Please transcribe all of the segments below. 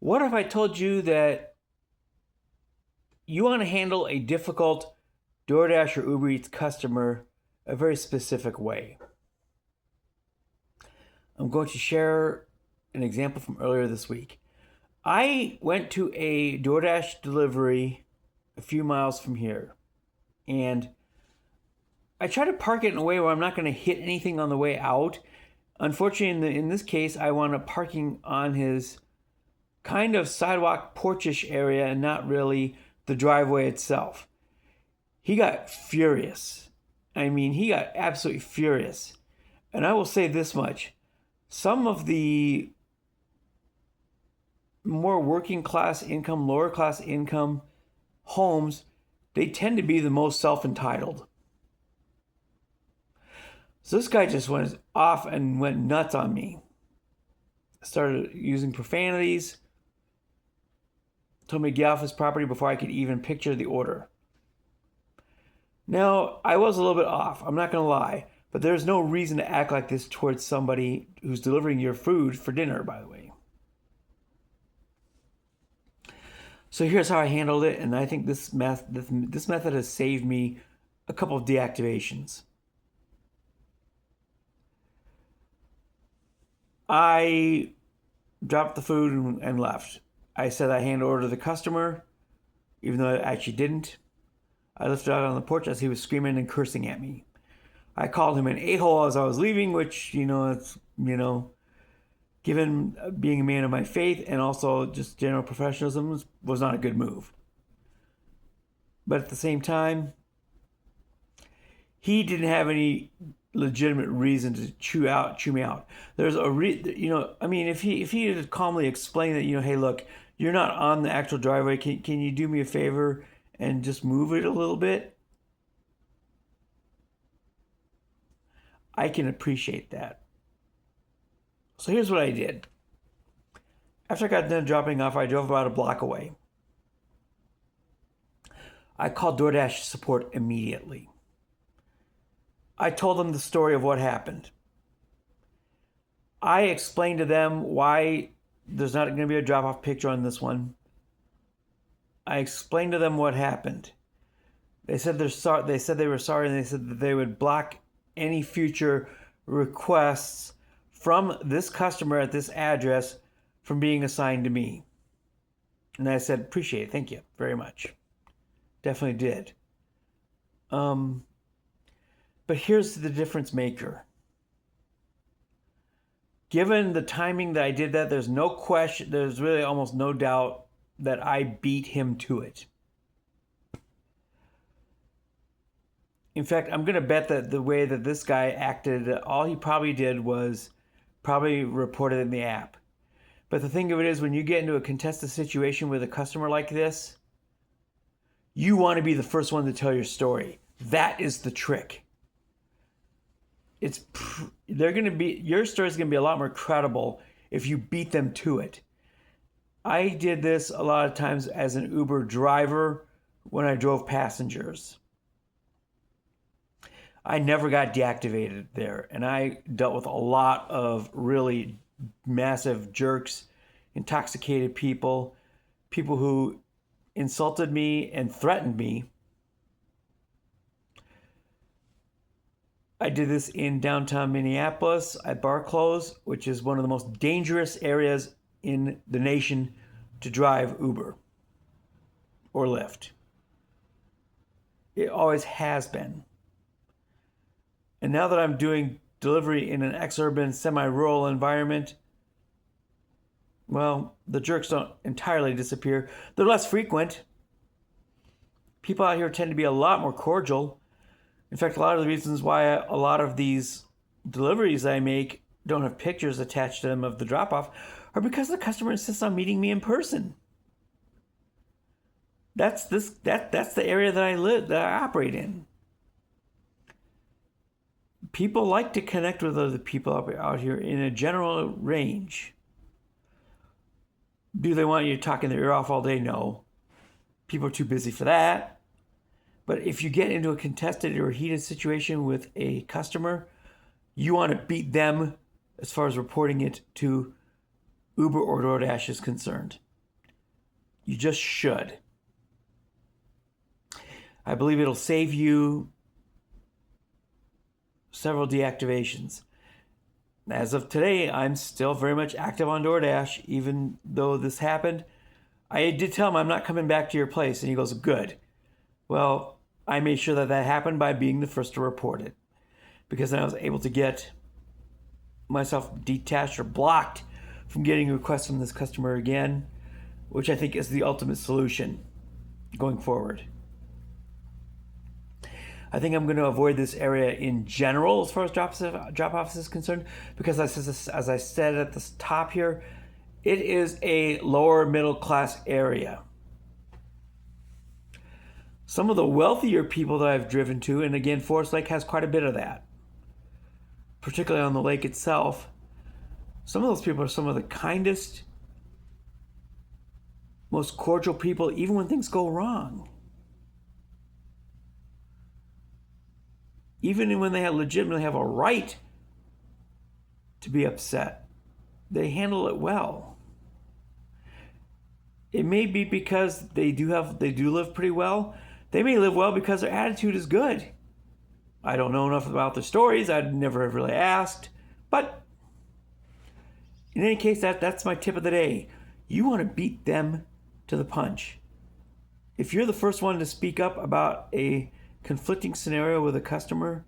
What if I told you that you want to handle a difficult DoorDash or Uber Eats customer a very specific way? I'm going to share an example from earlier this week. I went to a DoorDash delivery a few miles from here, and I try to park it in a way where I'm not going to hit anything on the way out. Unfortunately, in this case, I wound up parking on his kind of sidewalk porchish area and not really the driveway itself. He got furious. I mean, he got absolutely furious. And I will say this much. Some of the more working class income, lower class income homes, they tend to be the most self-entitled. So this guy just went off and went nuts on me. Started using profanities. Told me to get off his property before I could even picture the order. Now, I was a little bit off. I'm not going to lie. But there's no reason to act like this towards somebody who's delivering your food for dinner, by the way. So here's how I handled it. And I think this method has saved me a couple of deactivations. I dropped the food and left. I said I hand ordered the customer, even though I actually didn't. I lifted out on the porch as he was screaming and cursing at me. I called him an a-hole as I was leaving, which, it's, given being a man of my faith and also just general professionalism was not a good move. But at the same time, he didn't have any legitimate reason to chew me out. There's if he had calmly explained that, hey, look, you're not on the actual driveway. Can you do me a favor and just move it a little bit? I can appreciate that. So here's what I did. After I got done dropping off, I drove about a block away. I called DoorDash support immediately. I told them the story of what happened. I explained to them why there's not going to be a drop-off picture on this one. I explained to them what happened. They said they're sorry. They said they were sorry, and they said that they would block any future requests from this customer at this address from being assigned to me. And I said, appreciate it. Thank you very much. Definitely did. But here's the difference maker. Given the timing that I did that, there's no question, there's really almost no doubt that I beat him to it. In fact, I'm going to bet that the way that this guy acted, all he probably did was probably report it in the app. But the thing of it is, when you get into a contested situation with a customer like this, you want to be the first one to tell your story. That is the trick. Your story is going to be a lot more credible if you beat them to it. I did this a lot of times as an Uber driver when I drove passengers. I never got deactivated there, and I dealt with a lot of really massive jerks, intoxicated people who insulted me and threatened me. I did this in downtown Minneapolis at Bar Close, which is one of the most dangerous areas in the nation to drive Uber or Lyft. It always has been. And now that I'm doing delivery in an exurban, semi-rural environment, well, the jerks don't entirely disappear. They're less frequent. People out here tend to be a lot more cordial. In fact, a lot of the reasons why a lot of these deliveries I make don't have pictures attached to them of the drop-off are because the customer insists on meeting me in person. That's the area that I operate in. People like to connect with other people out here in a general range. Do they want you talking their ear off all day? No. People are too busy for that. But if you get into a contested or heated situation with a customer, you want to beat them as far as reporting it to Uber or DoorDash is concerned. You just should. I believe it'll save you several deactivations. As of today, I'm still very much active on DoorDash, even though this happened. I did tell him I'm not coming back to your place, and he goes, good. Well, I made sure that happened by being the first to report it, because then I was able to get myself detached or blocked from getting requests from this customer again, which I think is the ultimate solution going forward. I think I'm going to avoid this area in general as far as drop-offs is concerned, because as I said at the top here, it is a lower middle class area. Some of the wealthier people that I've driven to, and again, Forest Lake has quite a bit of that, particularly on the lake itself. Some of those people are some of the kindest, most cordial people, even when things go wrong. Even when they legitimately have a right to be upset, they handle it well. It may be because they do live pretty well. They may live well because their attitude is good. I don't know enough about their stories. I'd never have really asked. But in any case, that's my tip of the day. You want to beat them to the punch. If you're the first one to speak up about a conflicting scenario with a customer,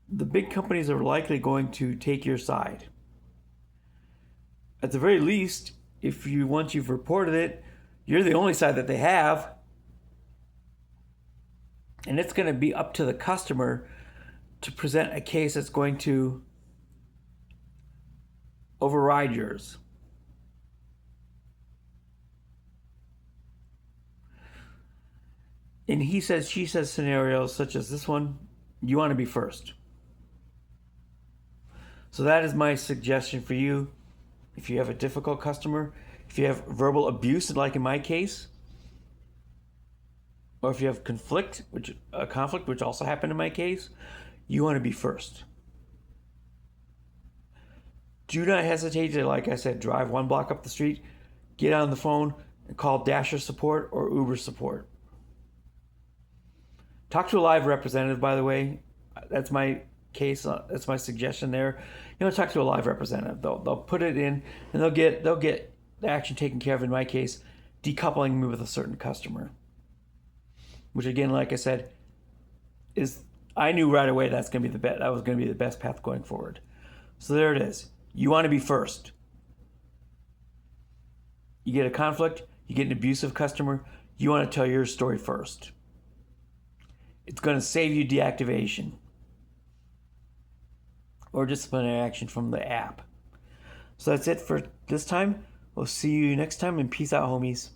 the big companies are likely going to take your side. At the very least, once you've reported it, you're the only side that they have. And it's going to be up to the customer to present a case that's going to override yours. In he says, she says scenarios such as this one, you want to be first. So that is my suggestion for you. If you have a difficult customer, if you have verbal abuse, like in my case, or if you have conflict, which also happened in my case, you want to be first. Do not hesitate to, like I said, drive one block up the street, get on the phone, and call Dasher support or Uber support. Talk to a live representative, by the way. That's my case. That's my suggestion there. Talk to a live representative. They'll put it in, and they'll get the action taken care of. In my case, decoupling me with a certain customer, which again, like I said, I knew right away that was going to be the best path going forward. So there it is. You want to be first. You get a conflict, you get an abusive customer, you want to tell your story first. It's going to save you deactivation or disciplinary action from the app. So that's it for this time. We'll see you next time, and peace out, homies.